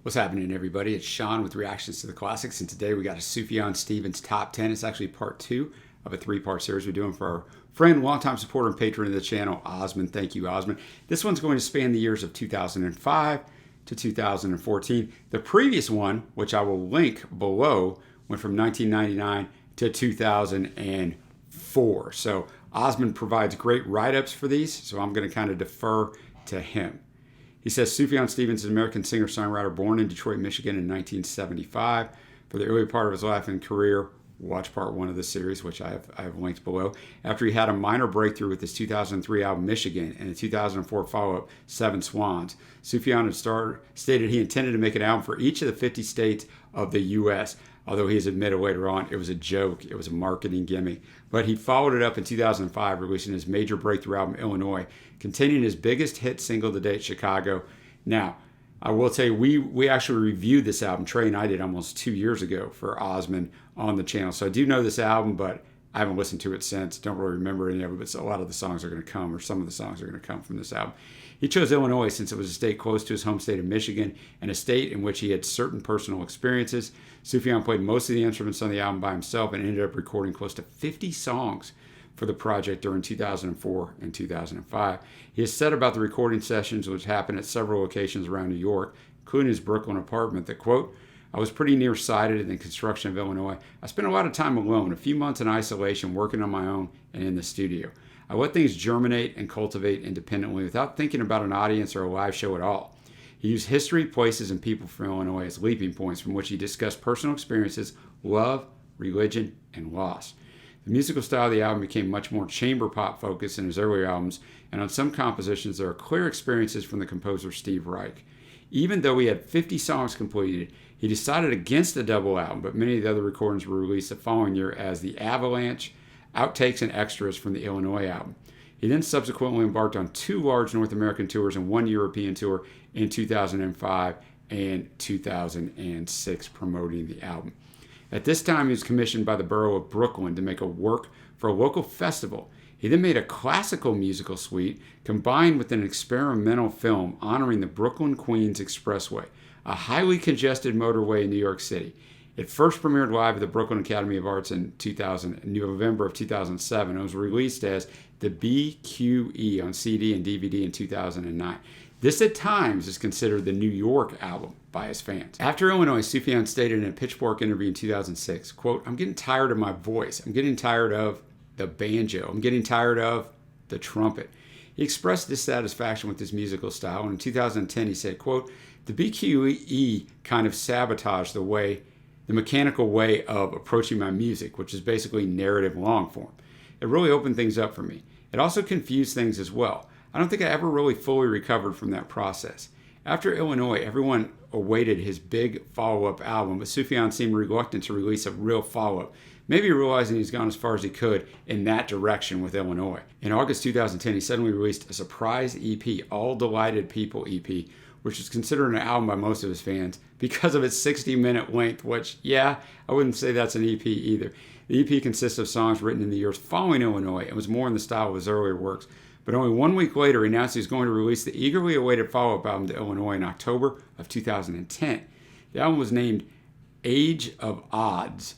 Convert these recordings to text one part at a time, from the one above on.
What's happening, everybody? It's Sean with Reactions to the Classics, and today we got a Sufjan Stevens Top 10. It's actually part two of a three-part series we're doing for our friend, longtime supporter, and patron of the channel, Asmund. Thank you, Asmund. This one's going to span the years of 2005 to 2014. The previous one, which I will link below, went from 1999 to 2004. So Asmund provides great write-ups for these, so I'm going to kind of defer to him. He says Sufjan Stevens is an American singer-songwriter born in Detroit, Michigan in 1975. For the early part of his life and career, watch part one of the series, which I have linked below. After he had a minor breakthrough with his 2003 album Michigan and the 2004 follow-up Seven Swans, Sufjan had stated he intended to make an album for each of the 50 states of the U.S., although he has admitted later on it was a joke, it was a marketing gimmick. But he followed it up in 2005, releasing his major breakthrough album, Illinois, containing his biggest hit single to date, Chicago. Now, I will tell you, we actually reviewed this album, Trey and I did, almost 2 years ago for Asmund on the channel. So I do know this album, but I haven't listened to it since. Don't really remember any of it, but a lot of the songs are going to come, or some of the songs are going to come from this album. He chose Illinois since it was a state close to his home state of Michigan and a state in which he had certain personal experiences. Sufjan played most of the instruments on the album by himself and ended up recording close to 50 songs for the project during 2004 and 2005. He has said about the recording sessions, which happened at several locations around New York, including his Brooklyn apartment, that, quote, I was pretty nearsighted in the construction of Illinois. I spent a lot of time alone, a few months in isolation, working on my own and in the studio. I let things germinate and cultivate independently without thinking about an audience or a live show at all. He used history, places, and people from Illinois as leaping points from which he discussed personal experiences, love, religion, and loss. The musical style of the album became much more chamber pop focused in his earlier albums, and on some compositions there are clear experiences from the composer Steve Reich. Even though he had 50 songs completed, he decided against the double album, but many of the other recordings were released the following year as The Avalanche, outtakes, and extras from the Illinois album. He then subsequently embarked on 2 large North American tours and 1 European tour in 2005 and 2006 promoting the album. At this time, he was commissioned by the borough of Brooklyn to make a work for a local festival. He then made a classical musical suite combined with an experimental film honoring the Brooklyn Queens Expressway, a highly congested motorway in New York City. It first premiered live at the Brooklyn Academy of Arts in November of 2007. It was released as the BQE on CD and DVD in 2009. This at times is considered the New York album by his fans. After Illinois, Sufjan stated in a Pitchfork interview in 2006, quote, I'm getting tired of my voice. I'm getting tired of the banjo. I'm getting tired of the trumpet. He expressed dissatisfaction with his musical style, and in 2010 he said, quote, the BQE kind of sabotaged the mechanical way of approaching my music, which is basically narrative long form. It really opened things up for me. It also confused things as well. I don't think I ever really fully recovered from that process. After Illinois, everyone awaited his big follow-up album, but Sufjan seemed reluctant to release a real follow-up, maybe realizing he's gone as far as he could in that direction with Illinois. In August 2010, he suddenly released a surprise EP, All Delighted People EP, which is considered an album by most of his fans because of its 60-minute length, which, yeah, I wouldn't say that's an EP either. The EP consists of songs written in the years following Illinois and was more in the style of his earlier works. But only 1 week later, he announced he was going to release the eagerly awaited follow-up album to Illinois in October of 2010. The album was named Age of Odds.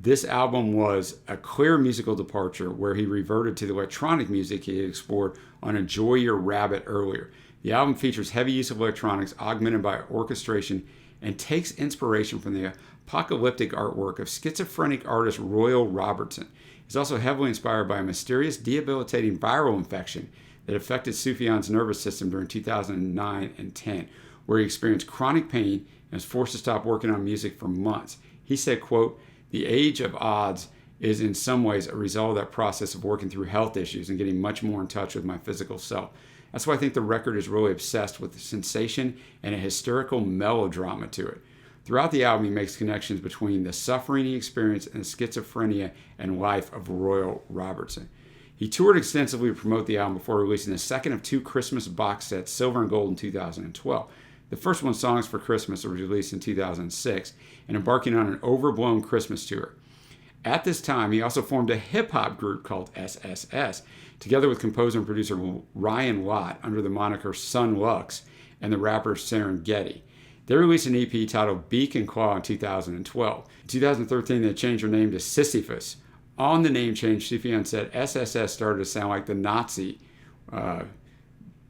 This album was a clear musical departure where he reverted to the electronic music he had explored on Enjoy Your Rabbit earlier. The album features heavy use of electronics augmented by orchestration and takes inspiration from the apocalyptic artwork of schizophrenic artist Royal Robertson. It's also heavily inspired by a mysterious, debilitating viral infection that affected Sufjan's nervous system during 2009 and 10, where he experienced chronic pain and was forced to stop working on music for months. He said, quote, the Age of Odds is in some ways a result of that process of working through health issues and getting much more in touch with my physical self. That's why I think the record is really obsessed with the sensation and a hysterical melodrama to it. Throughout the album, he makes connections between the suffering he experienced and the schizophrenia and life of Royal Robertson. He toured extensively to promote the album before releasing the second of 2 Christmas box sets, Silver and Gold, in 2012. The first one, Songs for Christmas, was released in 2006, and embarking on an overblown Christmas tour. At this time, he also formed a hip-hop group called SSS, together with composer and producer Ryan Lott under the moniker Sun Lux and the rapper Serengeti. They released an EP titled Beak and Claw in 2012. In 2013, they changed their name to Sisyphus. On the name change, Sufjan said SSS started to sound like the Nazi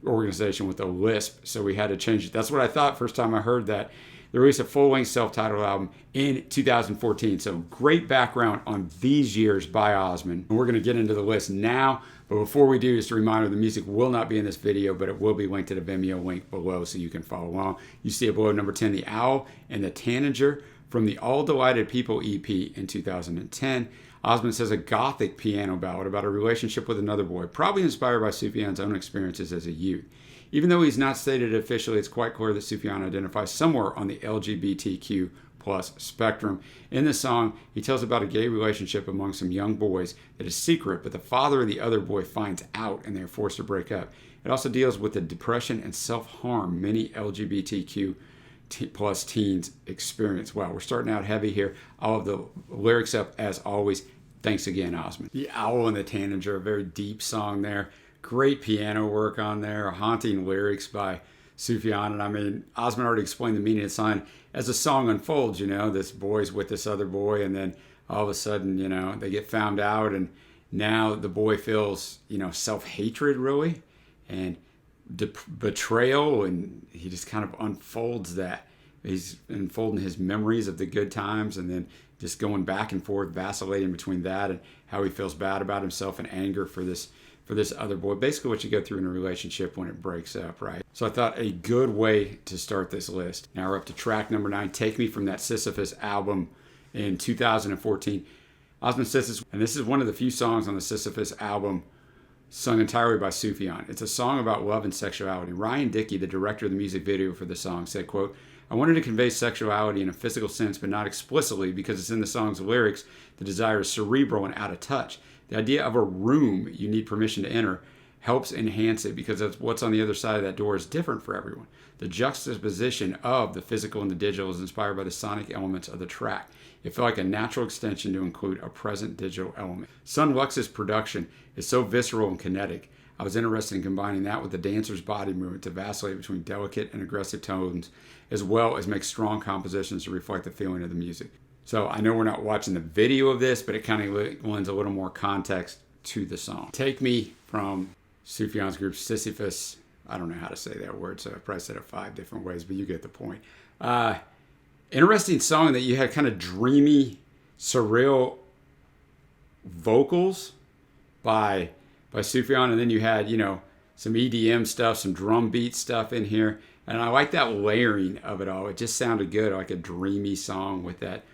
organization with a lisp, so we had to change it. That's what I thought first time I heard that. They released a full-length self-titled album in 2014. So great background on these years by Asmund. And we're going to get into the list now. But before we do, just a reminder, the music will not be in this video, but it will be linked to the Vimeo link below so you can follow along. You see it below number 10, The Owl and the Tanager from the All Delighted People EP in 2010. Asmund says a gothic piano ballad about a relationship with another boy, probably inspired by Sufjan's own experiences as a youth. Even though he's not stated officially, it's quite clear that Sufjan identifies somewhere on the LGBTQ plus spectrum. In the song, he tells about a gay relationship among some young boys that is secret, but the father of the other boy finds out and they're forced to break up. It also deals with the depression and self-harm many LGBTQ plus teens experience. Wow, we're starting out heavy here. I'll have the lyrics up as always. Thanks again, Asmund. The Owl and the Tanager, a very deep song there. Great piano work on there, haunting lyrics by Sufjan. And I mean, Asmund already explained the meaning of the song. As the song unfolds, this boy's with this other boy, and then all of a sudden, they get found out, and now the boy feels, self-hatred really, and betrayal, and he just kind of unfolds that. He's unfolding his memories of the good times, and then just going back and forth, vacillating between that and how he feels bad about himself and anger for this other boy. Basically what you go through in a relationship when it breaks up, right? So I thought a good way to start this list. Now we're up to track number 9, Take Me, from that Sisyphus album in 2014. Asmund says this, and this is one of the few songs on the Sisyphus album sung entirely by Sufjan. It's a song about love and sexuality. Ryan Dickey, the director of the music video for the song, said, quote, I wanted to convey sexuality in a physical sense, but not explicitly, because it's in the song's lyrics. The desire is cerebral and out of touch. The idea of a room you need permission to enter helps enhance it, because that's what's on the other side of that door is different for everyone. The juxtaposition of the physical and the digital is inspired by the sonic elements of the track. It felt like a natural extension to include a present digital element. Sun Lux's production is so visceral and kinetic. I was interested in combining that with the dancer's body movement to vacillate between delicate and aggressive tones, as well as make strong compositions to reflect the feeling of the music. So I know we're not watching the video of this, but it kind of lends a little more context to the song. Take Me, from Sufjan's group Sisyphus. I don't know how to say that word, so I probably said it 5 different ways, but you get the point. Interesting song that you had kind of dreamy, surreal vocals by Sufjan, and then you had, some EDM stuff, some drum beat stuff in here, and I like that layering of it all. It just sounded good, like a dreamy song with that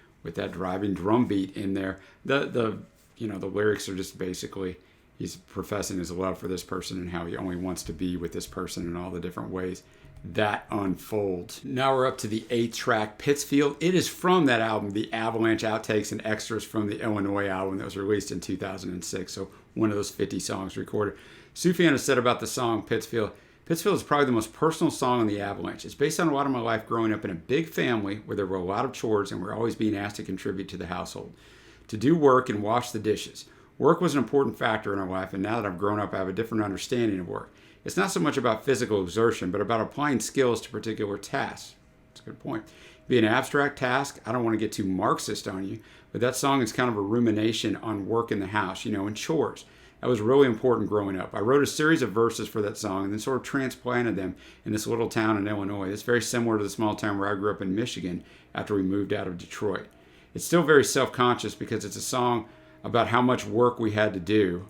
driving drum beat in there. The lyrics are just basically he's professing his love for this person and how he only wants to be with this person in all the different ways that unfolds. Now we're up to the 8th track, Pittsfield. It is from that album, the Avalanche Outtakes and Extras from the Illinois album that was released in 2006. So one of those 50 songs recorded. Sufjan has said about the song Pittsfield is probably the most personal song on the Avalanche. It's based on a lot of my life growing up in a big family where there were a lot of chores and we're always being asked to contribute to the household, to do work and wash the dishes. Work was an important factor in our life, and now that I've grown up, I have a different understanding of work. It's not so much about physical exertion, but about applying skills to particular tasks. That's a good point. Be an abstract task. I don't want to get too Marxist on you, but that song is kind of a rumination on work in the house, and chores. That was really important growing up. I wrote a series of verses for that song and then sort of transplanted them in this little town in Illinois. It's very similar to the small town where I grew up in Michigan after we moved out of Detroit. It's still very self-conscious because it's a song about how much work we had to do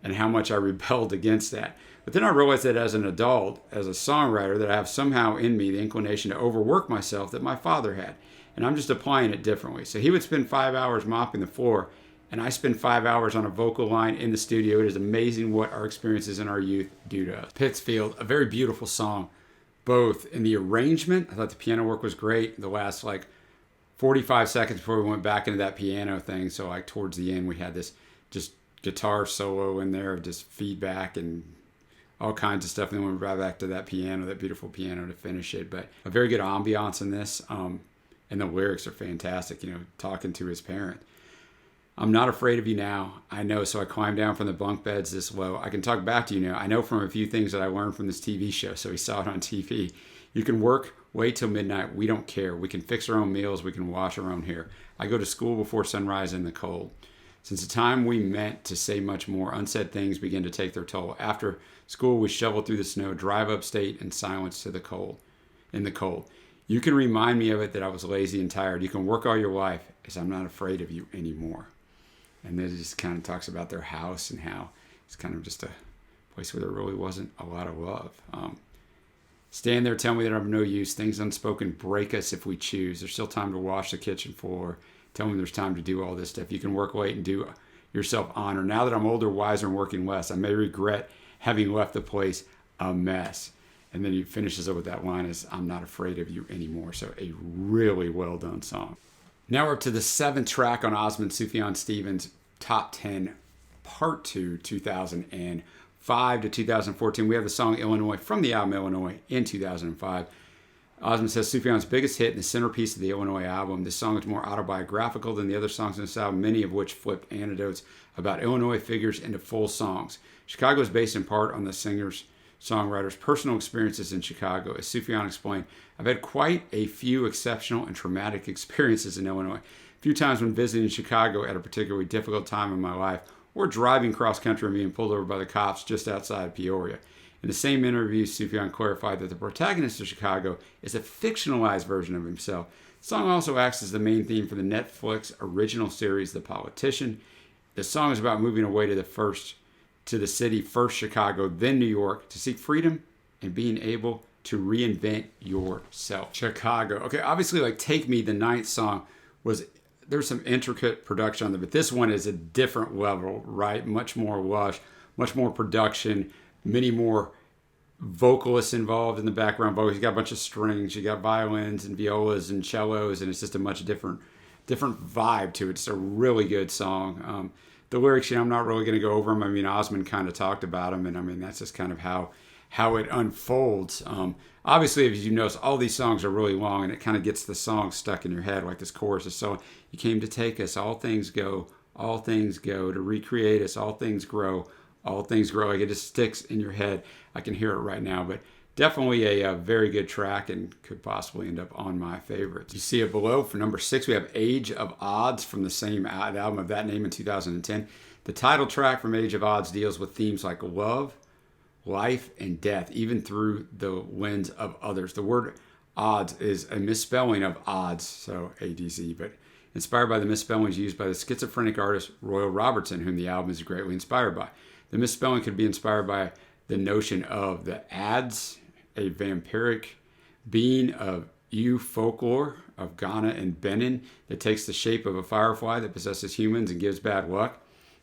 and how much I rebelled against that. But then I realized that as an adult, as a songwriter, that I have somehow in me the inclination to overwork myself that my father had. And I'm just applying it differently. So he would spend 5 hours mopping the floor, and I spend 5 hours on a vocal line in the studio. It is amazing what our experiences in our youth do to us. Pittsfield, a very beautiful song, both in the arrangement. I thought the piano work was great. The last 45 seconds before we went back into that piano thing. So towards the end, we had this just guitar solo in there, just feedback and all kinds of stuff. And then we went right back to that piano, that beautiful piano to finish it. But a very good ambiance in this. And the lyrics are fantastic, talking to his parent. I'm not afraid of you now. I know, so I climbed down from the bunk beds this low. I can talk back to you now. I know from a few things that I learned from this TV show, so he saw it on TV. You can work Wait till midnight. We don't care. We can fix our own meals. We can wash our own hair. I go to school before sunrise in the cold. Since the time we meant to say much more, unsaid things begin to take their toll. After school, we shovel through the snow, drive upstate in silence to the cold. In the cold. You can remind me of it that I was lazy and tired. You can work all your life as I'm not afraid of you anymore. And then it just kind of talks about their house and how it's kind of just a place where there really wasn't a lot of love. Stand there, tell me that I'm no use. Things unspoken break us if we choose. There's still time to wash the kitchen floor. Tell me there's time to do all this stuff. You can work late and do yourself honor. Now that I'm older, wiser, and working less, I may regret having left the place a mess. And then he finishes up with that line is, I'm not afraid of you anymore. So a really well done song. Now we're up to the 7th track on Asmund Sufjan Stevens' Top 10 Part 2, 2005 to 2014. We have the song Illinois from the album Illinois in 2005. Asmund says Sufjan's biggest hit and the centerpiece of the Illinois album. This song is more autobiographical than the other songs in this album, many of which flipped anecdotes about Illinois figures into full songs. Chicago is based in part on the songwriter's personal experiences in Chicago. As Sufjan explained, I've had quite a few exceptional and traumatic experiences in Illinois. A few times when visiting Chicago at a particularly difficult time in my life, or driving cross country and being pulled over by the cops just outside of Peoria. In the same interview, Sufjan clarified that the protagonist of Chicago is a fictionalized version of himself. The song also acts as the main theme for the Netflix original series, The Politician. The song is about moving away to the city, first Chicago, then New York, to seek freedom and being able to reinvent yourself. Chicago. Okay, obviously, like Take Me, the 9th song, there's some intricate production on it, but this one is a different level, right? Much more lush, much more production, many more vocalists involved in the background vocals. You got a bunch of strings, you got violins and violas and cellos, and it's just a much different vibe to it. It's a really good song. The lyrics, I'm not really going to go over them. I mean, Asmund kind of talked about them, and I mean, that's just kind of how it unfolds. Obviously, as you notice, all these songs are really long, and it kind of gets the song stuck in your head, like this chorus is so, you came to take us, all things go, to recreate us, all things grow, like it just sticks in your head. I can hear it right now, but definitely a very good track and could possibly end up on my favorites. You see it below. For number 6, we have Age of Odds from the same album of that name in 2010. The title track from Age of Odds deals with themes like love, life, and death, even through the lens of others. The word odds is a misspelling of odds, so ADZ, but inspired by the misspellings used by the schizophrenic artist Royal Robertson, whom the album is greatly inspired by. The misspelling could be inspired by the notion of the ads, a vampiric being of Ewe folklore of Ghana and Benin that takes the shape of a firefly that possesses humans and gives bad luck.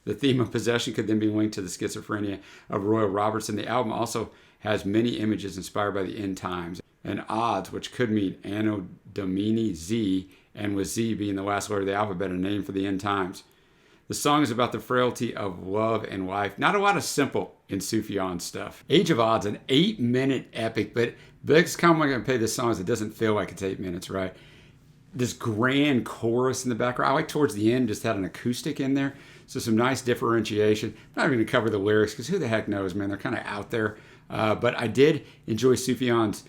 The theme of possession could then be linked to the schizophrenia of Royal Robertson. The album also has many images inspired by the end times. And odds, which could mean Anno Domini Z, and with Z being the last letter of the alphabet, a name for the end times. The song is about the frailty of love and life. Not a lot of simple in Sufjan stuff. Age of Odds, an 8-minute epic, but that's kind of why I'm going to play this song is it doesn't feel like it's 8 minutes, right? This grand chorus in the background. I like towards the end just had an acoustic in there. So some nice differentiation. I'm not even going to cover the lyrics because who the heck knows, man. They're kind of out there. But I did enjoy Sufjan's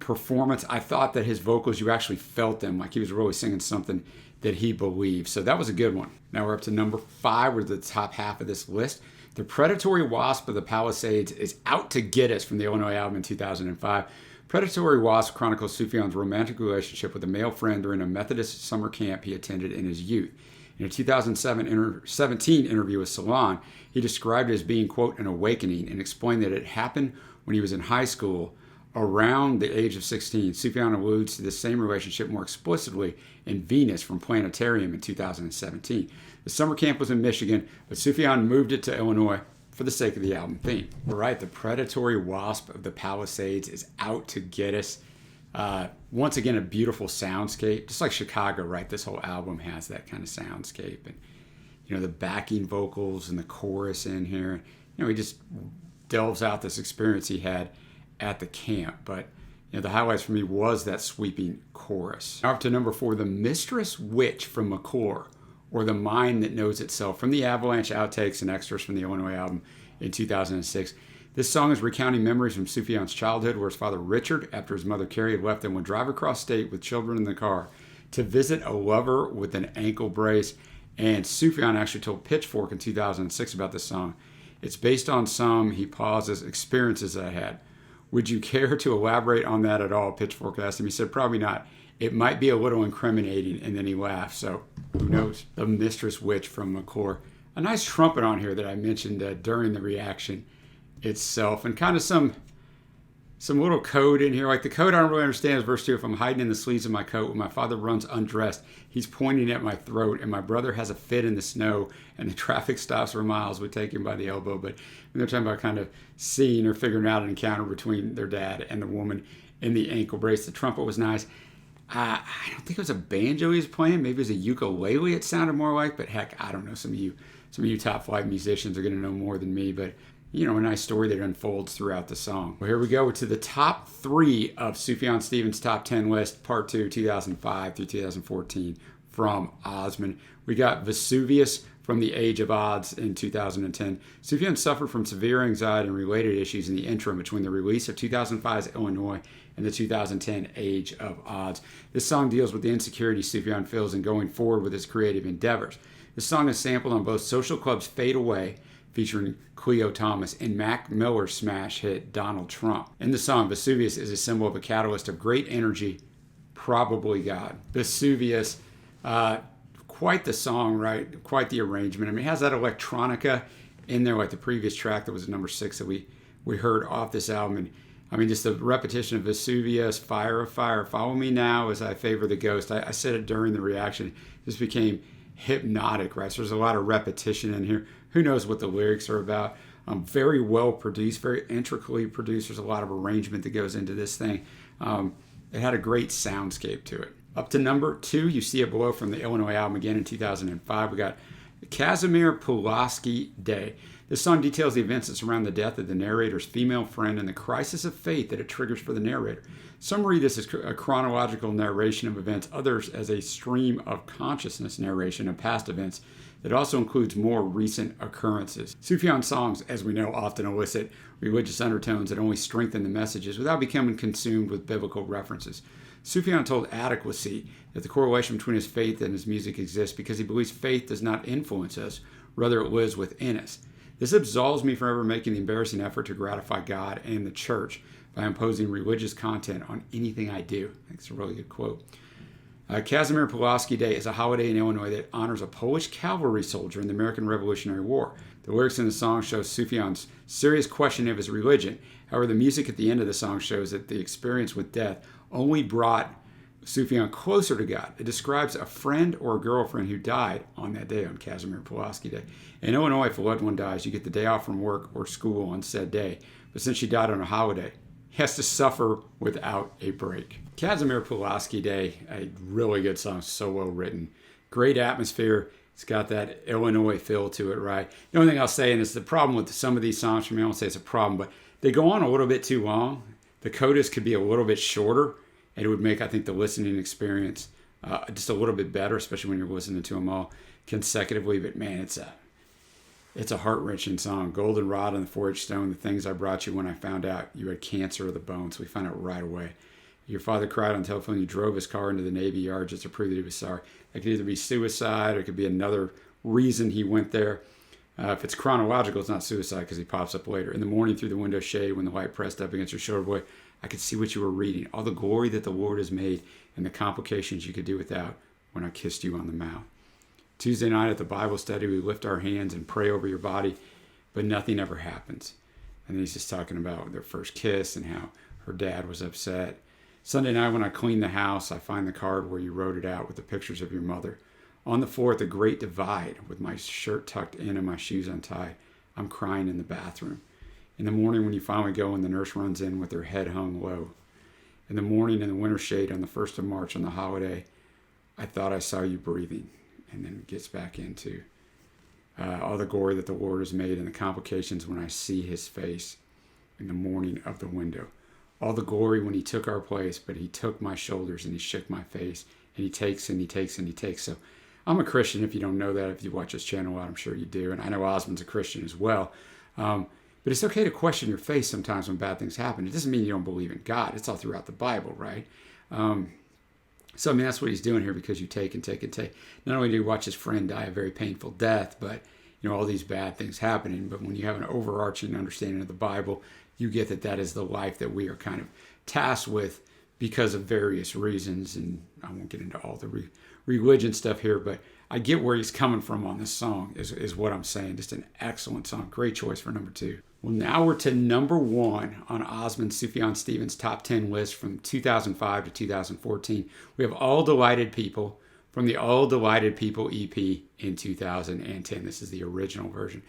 performance. I thought that his vocals, you actually felt them. Like he was really singing something that he believed. So that was a good one. Now we're up to number 5. We're the top half of this list. The Predatory Wasp of the Palisades is out to get us from the Illinois album in 2005. Predatory Wasp chronicles Sufjan's romantic relationship with a male friend during a Methodist summer camp he attended in his youth. In a 2017 interview with Salon, he described it as being, quote, an awakening and explained that it happened when he was in high school around the age of 16. Sufjan alludes to this same relationship more explicitly in Venus from Planetarium in 2017. The summer camp was in Michigan, but Sufjan moved it to Illinois for the sake of the album theme. All right, the Predatory Wasp of the Palisades is out to get us. Once again, a beautiful soundscape, just like Chicago, right? This whole album has that kind of soundscape, and the backing vocals and the chorus in here. He just delves out this experience he had at the camp. But the highlights for me was that sweeping chorus. Now up to number 4, The Mistress Witch from McClure, or The Mind That Knows Itself, from the Avalanche outtakes and extras from the Illinois album in 2006. This song is recounting memories from Sufjan's childhood, where his father Richard, after his mother Carrie had left them, would drive across state with children in the car to visit a lover with an ankle brace. And Sufjan actually told Pitchfork in 2006 about this song. It's based on some, he pauses, experiences I had. Would you care to elaborate on that at all? Pitchfork asked him. He said, probably not. It might be a little incriminating. And then he laughed. So who knows? The Mistress Witch from McClure. A nice trumpet on here that I mentioned during the reaction itself. And kind of some little code in here. Like the code I don't really understand is verse 2. If I'm hiding in the sleeves of my coat when my father runs undressed, he's pointing at my throat, and my brother has a fit in the snow, and the traffic stops for miles would take him by the elbow. But when they're talking about kind of seeing or figuring out an encounter between their dad and the woman in the ankle brace, the trumpet was nice. I don't think it was a banjo he was playing. Maybe it was a ukulele it sounded more like, but heck, I don't know. Some of you top flight musicians are going to know more than me, but a nice story that unfolds throughout the song. Well, here we go to the top 3 of Sufjan Stevens' top 10 list, part 2, 2005 through 2014 from Asmund. We got Vesuvius from The Age of Odds in 2010. Sufjan suffered from severe anxiety and related issues in the interim between the release of 2005's Illinois and the 2010 Age of Odds. This song deals with the insecurity Sufjan feels in going forward with his creative endeavors. This song is sampled on both Social Club's Fade Away, featuring Cleo Thomas, and Mac Miller's smash hit Donald Trump. In the song, Vesuvius is a symbol of a catalyst of great energy, probably God. Vesuvius, quite the song, right? Quite the arrangement. I mean, it has that electronica in there, like the previous track that was number 6 that we heard off this album. And I mean, just the repetition of Vesuvius, fire of fire, follow me now as I favor the ghost. I said it during the reaction. This became hypnotic, right? So there's a lot of repetition in here. Who knows what the lyrics are about? Very well produced, very intricately produced. There's a lot of arrangement that goes into this thing. It had a great soundscape to it. Up to number 2, you see it below from the Illinois album again in 2005. We got Kazimir Pulaski Day. This song details the events that surround the death of the narrator's female friend and the crisis of faith that it triggers for the narrator. Some read this as a chronological narration of events, others as a stream of consciousness narration of past events that also includes more recent occurrences. Sufjan songs, as we know, often elicit religious undertones that only strengthen the messages without becoming consumed with biblical references. Sufjan told Adequacy that the correlation between his faith and his music exists because he believes faith does not influence us, rather it lives within us. This absolves me from ever making the embarrassing effort to gratify God and the church by imposing religious content on anything I do. I think it's a really good quote. Kazimir Pulaski Day is a holiday in Illinois that honors a Polish cavalry soldier in the American Revolutionary War. The lyrics in the song show Sufjan's serious questioning of his religion. However, the music at the end of the song shows that the experience with death only brought Sufjan closer to God. It describes a friend or a girlfriend who died on that day, on Kazimir Pulaski Day. In Illinois, if a loved one dies, you get the day off from work or school on said day. But since she died on a holiday, he has to suffer without a break. Kazimir Pulaski Day, a really good song, so well written. Great atmosphere. It's got that Illinois feel to it, right? The only thing I'll say, and it's the problem with some of these songs for me, I won't say it's a problem, but they go on a little bit too long. The codas could be a little bit shorter, and it would make, I think, the listening experience just a little bit better, especially when you're listening to them all consecutively. But man, it's a heart-wrenching song. Goldenrod and the 4-H stone, the things I brought you when I found out you had cancer of the bone. So we found out right away. Your father cried on telephone. You drove his car into the Navy Yard just to prove that he was sorry. It could either be suicide or it could be another reason he went there. If it's chronological, it's not suicide because he pops up later. In the morning through the window shade when the light pressed up against your shoulder, boy, I could see what you were reading. All the glory that the Lord has made and the complications you could do without when I kissed you on the mouth. Tuesday night at the Bible study, we lift our hands and pray over your body, but nothing ever happens. And then he's just talking about their first kiss and how her dad was upset. Sunday night when I clean the house, I find the card where you wrote it out with the pictures of your mother. On the floor at the Great Divide, with my shirt tucked in and my shoes untied, I'm crying in the bathroom. In the morning when you finally go and the nurse runs in with her head hung low. In the morning in the winter shade on the 1st of March on the holiday, I thought I saw you breathing. And then it gets back into all the glory that the Lord has made and the complications when I see his face in the morning of the window. All the glory when he took our place, but he took my shoulders and he shook my face. And he takes and he takes and he takes. So I'm a Christian if you don't know that. If you watch this channel, I'm sure you do. And I know Asmund's a Christian as well. But it's okay to question your faith sometimes when bad things happen. It doesn't mean you don't believe in God. It's all throughout the Bible, right? So, I mean, that's what he's doing here, because you take and take and take. Not only do you watch his friend die a very painful death, but, all these bad things happening. But when you have an overarching understanding of the Bible, you get that that is the life that we are kind of tasked with because of various reasons. And I won't get into all the religion stuff here, but I get where he's coming from on this song, is what I'm saying. Just an excellent song. Great choice for number 2. Well, now we're to number 1 on Asmund Sufjan Stevens' top 10 list from 2005 to 2014. We have All Delighted People from the All Delighted People EP in 2010. This is the original version.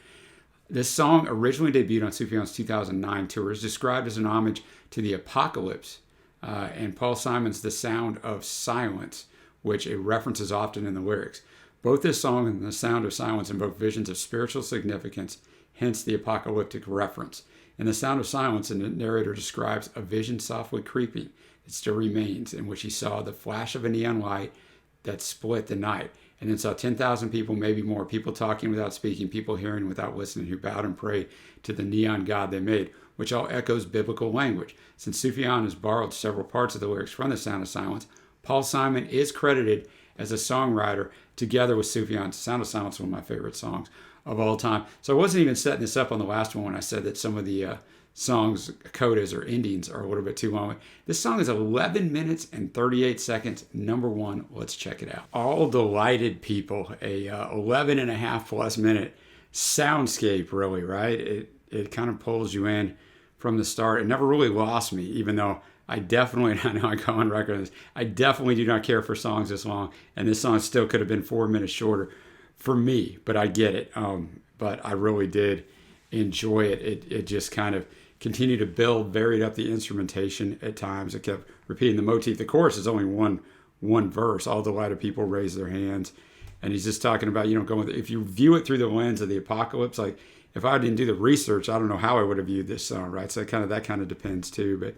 This song originally debuted on Sufjan's 2009 tour. Is described as an homage to the Apocalypse and Paul Simon's The Sound of Silence, which it references often in the lyrics. Both this song and The Sound of Silence invoke visions of spiritual significance, hence the apocalyptic reference. In The Sound of Silence, the narrator describes a vision softly creeping that still remains, in which he saw the flash of a neon light that split the night, and then saw 10,000 people, maybe more, people talking without speaking, people hearing without listening, who bowed and prayed to the neon god they made, which all echoes biblical language. Since Sufjan has borrowed several parts of the lyrics from The Sound of Silence, Paul Simon is credited as a songwriter together with Sufjan. Sound of Silence is one of my favorite songs of all time. So I wasn't even setting this up on the last one when I said that some of the songs, codas or endings, are a little bit too long. This song is 11 minutes and 38 seconds. Number 1, let's check it out. All Delighted People, a 11 and a half plus minute soundscape, really, right? It kind of pulls you in from the start. It never really lost me, even though I definitely, I know I go on record on this, I definitely do not care for songs this long, and this song still could have been 4 minutes shorter for me, but I get it. But I really did enjoy it. It just kind of continued to build, varied up the instrumentation at times. It kept repeating the motif. The chorus is only one verse. All Delighted People raise their hands. And he's just talking about, going, if you view it through the lens of the apocalypse, like if I didn't do the research, I don't know how I would have viewed this song, right? So that kind of depends too. But,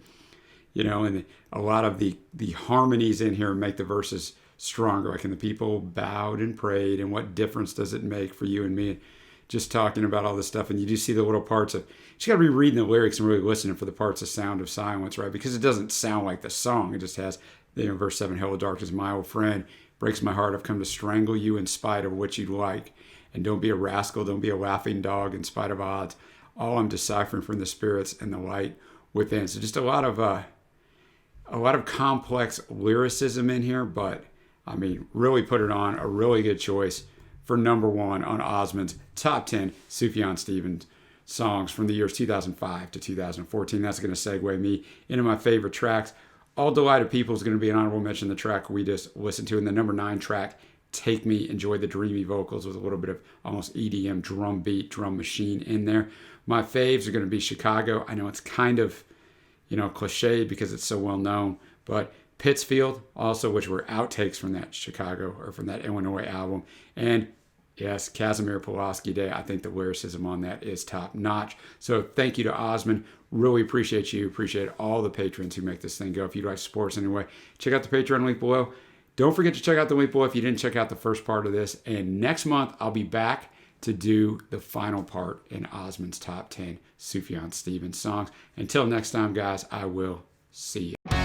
and a lot of the harmonies in here make the verses stronger. Like, and the people bowed and prayed, and what difference does it make for you and me? Just talking about all this stuff, and you do see the little parts of, you just got to be reading the lyrics and really listening for the parts of Sound of Silence, right? Because it doesn't sound like the song. It just has, verse 7, hello darkness, my old friend, breaks my heart, I've come to strangle you in spite of what you'd like. And don't be a rascal, don't be a laughing dog in spite of odds. All I'm deciphering from the spirits and the light within. So just a lot of complex lyricism in here, but I mean, really put it on a really good choice for number 1 on Asmund's top 10 Sufjan Stevens songs from the years 2005 to 2014. That's going to segue me into my favorite tracks. All Delighted People is going to be an honorable mention, the track we just listened to. And the number 9 track, Take Me, enjoy the dreamy vocals with a little bit of almost EDM drum beat, drum machine in there. My faves are going to be Chicago. I know it's kind of, cliche because it's so well known, but Pittsfield also, which were outtakes from that Chicago or from that Illinois album. And yes, Casimir Pulaski Day. I think the lyricism on that is top notch. So thank you to Asmund. Really appreciate you. Appreciate all the patrons who make this thing go. If you'd like to support us anyway, check out the Patreon link below. Don't forget to check out the link below if you didn't check out the first part of this. And next month, I'll be back to do the final part in Asmund's top 10 Sufjan Stevens songs. Until next time, guys, I will see you.